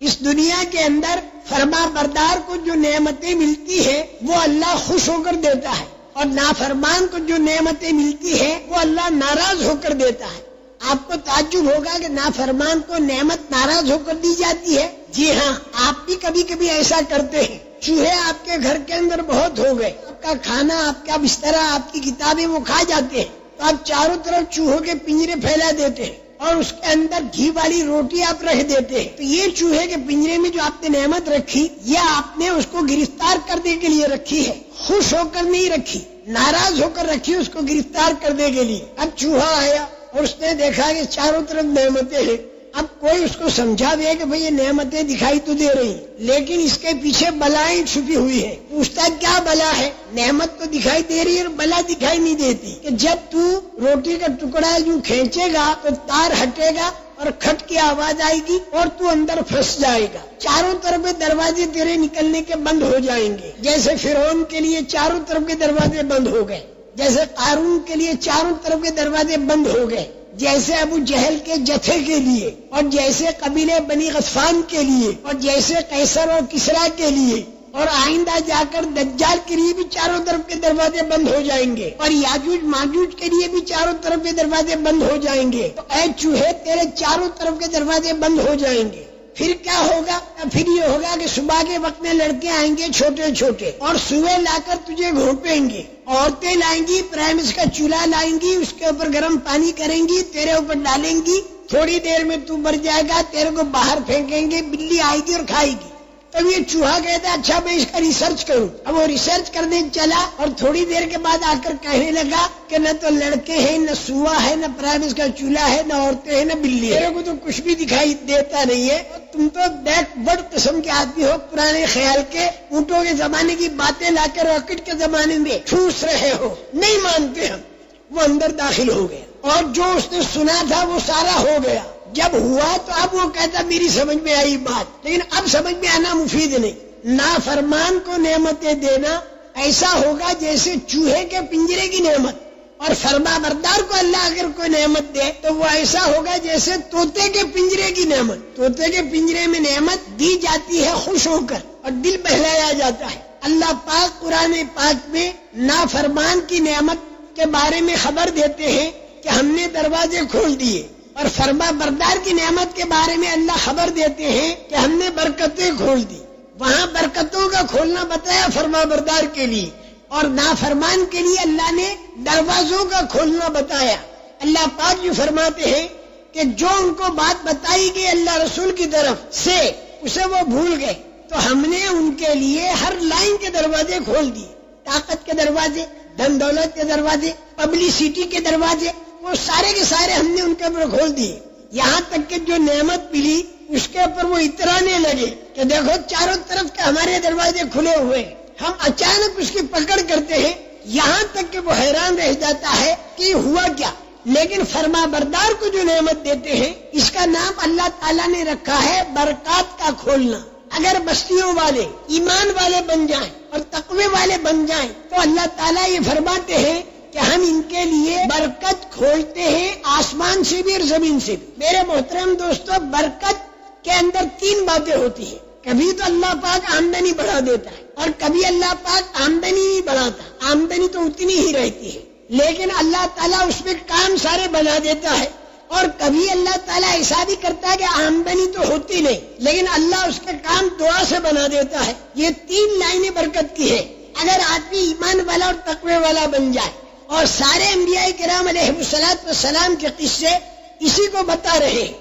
اس دنیا کے اندر فرما بردار کو جو نعمتیں ملتی ہے وہ اللہ خوش ہو کر دیتا ہے، اور نافرمان کو جو نعمتیں ملتی ہے وہ اللہ ناراض ہو کر دیتا ہے۔ آپ کو تعجب ہوگا کہ نافرمان کو نعمت ناراض ہو کر دی جاتی ہے۔ جی ہاں، آپ بھی کبھی کبھی ایسا کرتے ہیں۔ چوہے آپ کے گھر کے اندر بہت ہو گئے، آپ کا کھانا، آپ کا بسترا، آپ کی کتابیں وہ کھا جاتے ہیں، تو آپ چاروں طرف چوہوں کے پنجرے پھیلا دیتے ہیں اور اس کے اندر گھی والی روٹی آپ رکھ دیتے ہیں۔ تو یہ چوہے کے پنجرے میں جو آپ نے نعمت رکھی، یہ آپ نے اس کو گرفتار کرنے کے لیے رکھی ہے، خوش ہو کر نہیں رکھی، ناراض ہو کر رکھی اس کو گرفتار کرنے کے لیے۔ اب چوہا آیا اور اس نے دیکھا کہ چاروں طرف نعمتیں ہیں۔ اب کوئی اس کو سمجھا دے کہ بھئی یہ نعمتیں دکھائی تو دے رہی ہیں، لیکن اس کے پیچھے بلائیں چھپی ہوئی ہے۔ پوچھتا کیا بلا ہے؟ نعمت تو دکھائی دے رہی ہے اور بلا دکھائی نہیں دیتی، کہ جب تو روٹی کا ٹکڑا یوں کھینچے گا تو تار ہٹے گا اور کھٹ کی آواز آئے گی اور تو اندر پھنس جائے گا، چاروں طرف دروازے تیرے نکلنے کے بند ہو جائیں گے، جیسے فرعون کے لیے چاروں طرف کے دروازے بند ہو گئے، جیسے قارون کے لیے چاروں طرف کے دروازے بند ہو گئے، جیسے ابو جہل کے جتھے کے لیے، اور جیسے قبیلے بنی غطفان کے لیے، اور جیسے قیصر اور کسریٰ کے لیے، اور آئندہ جا کر دجال کے لیے بھی چاروں طرف کے دروازے بند ہو جائیں گے، اور یاجوج ماجوج کے لیے بھی چاروں طرف کے دروازے بند ہو جائیں گے۔ تو اے چوہے، تیرے چاروں طرف کے دروازے بند ہو جائیں گے۔ پھر کیا ہوگا؟ پھر یہ ہوگا کہ صبح کے وقت میں لڑکے آئیں گے چھوٹے چھوٹے، اور صبح لا کر تجھے گھونپیں گے، عورتیں لائیں گی، پرائمس کا چولہا لائیں گی، اس کے اوپر گرم پانی کریں گی، تیرے اوپر ڈالیں گی، تھوڑی دیر میں تو مر جائے گا، تیرے کو باہر پھینکیں گے، بلی آئے گی اور کھائے گی۔ تب یہ چوہا کہتا ہے اچھا میں اس کا ریسرچ کروں۔ اب وہ ریسرچ کرنے چلا اور تھوڑی دیر کے بعد آ کر کہنے لگا کہ نہ تو لڑکے ہیں، نہ سوا ہے، نہ پرائمس کا چولہا ہے، نہ عورتیں ہیں، نہ بلی ہے، میرے کو تو کچھ بھی دکھائی دیتا نہیں ہے۔ تم تو بیک ورڈ قسم کے آدمی ہو، پرانے خیال کے، اونٹوں کے زمانے کی باتیں لا کر راکٹ کے زمانے میں ٹھوس رہے ہو، نہیں مانتے ہم۔ وہ اندر داخل ہو گیا اور جو اس نے سنا تھا وہ سارا ہو گیا۔ جب ہوا تو اب وہ کہتا میری سمجھ میں آئی بات، لیکن اب سمجھ میں آنا مفید نہیں۔ نافرمان کو نعمتیں دینا ایسا ہوگا جیسے چوہے کے پنجرے کی نعمت، اور فرما بردار کو اللہ اگر کوئی نعمت دے تو وہ ایسا ہوگا جیسے طوطے کے پنجرے کی نعمت۔ طوطے کے پنجرے میں نعمت دی جاتی ہے خوش ہو کر اور دل بہلایا جاتا ہے۔ اللہ پاک قرآن پاک میں نافرمان کی نعمت کے بارے میں خبر دیتے ہیں کہ ہم نے دروازے کھول دیے، اور فرما بردار کی نعمت کے بارے میں اللہ خبر دیتے ہیں کہ ہم نے برکتیں کھول دی۔ وہاں برکتوں کا کھولنا بتایا فرما بردار کے لیے، اور نافرمان کے لیے اللہ نے دروازوں کا کھولنا بتایا۔ اللہ پاک جو فرماتے ہیں کہ جو ان کو بات بتائی گئی اللہ رسول کی طرف سے اسے وہ بھول گئے، تو ہم نے ان کے لیے ہر لائن کے دروازے کھول دیے، طاقت کے دروازے، دھن دولت کے دروازے، پبلسٹی کے دروازے، وہ سارے کے سارے ہم نے ان کے اوپر کھول دیے۔ یہاں تک کہ جو نعمت ملی اس کے اوپر وہ اترانے لگے کہ دیکھو چاروں طرف کے ہمارے دروازے کھلے ہوئے، ہم اچانک اس کی پکڑ کرتے ہیں، یہاں تک کہ وہ حیران رہ جاتا ہے کہ ہوا کیا۔ لیکن فرما بردار کو جو نعمت دیتے ہیں اس کا نام اللہ تعالیٰ نے رکھا ہے برکات کا کھولنا۔ اگر بستیوں والے ایمان والے بن جائیں اور تقوی والے بن جائیں تو اللہ تعالیٰ یہ فرماتے ہیں کہ ہم ان کے لیے برکت کھولتے ہیں، آسمان سے بھی اور زمین سے بھی۔ میرے محترم دوستو، برکت کے اندر تین باتیں ہوتی ہیں۔ کبھی تو اللہ پاک آمدنی بڑھا دیتا ہے اور کبھی اللہ پاک آمدنی نہیں بڑھاتا، آمدنی تو اتنی ہی رہتی ہے، لیکن اللہ تعالیٰ اس میں کام سارے بنا دیتا ہے۔ اور کبھی اللہ تعالیٰ ایسا بھی کرتا ہے کہ آمدنی تو ہوتی نہیں لیکن اللہ اس کے کام دعا سے بنا دیتا ہے۔ یہ تین لائنیں برکت کی ہے۔ اگر آدمی ایمان والا اور تقوی والا بن جائے، اور سارے انبیاء کرام علیہ الصلوۃ والسلام کے قصے اسی کو بتا رہے ہیں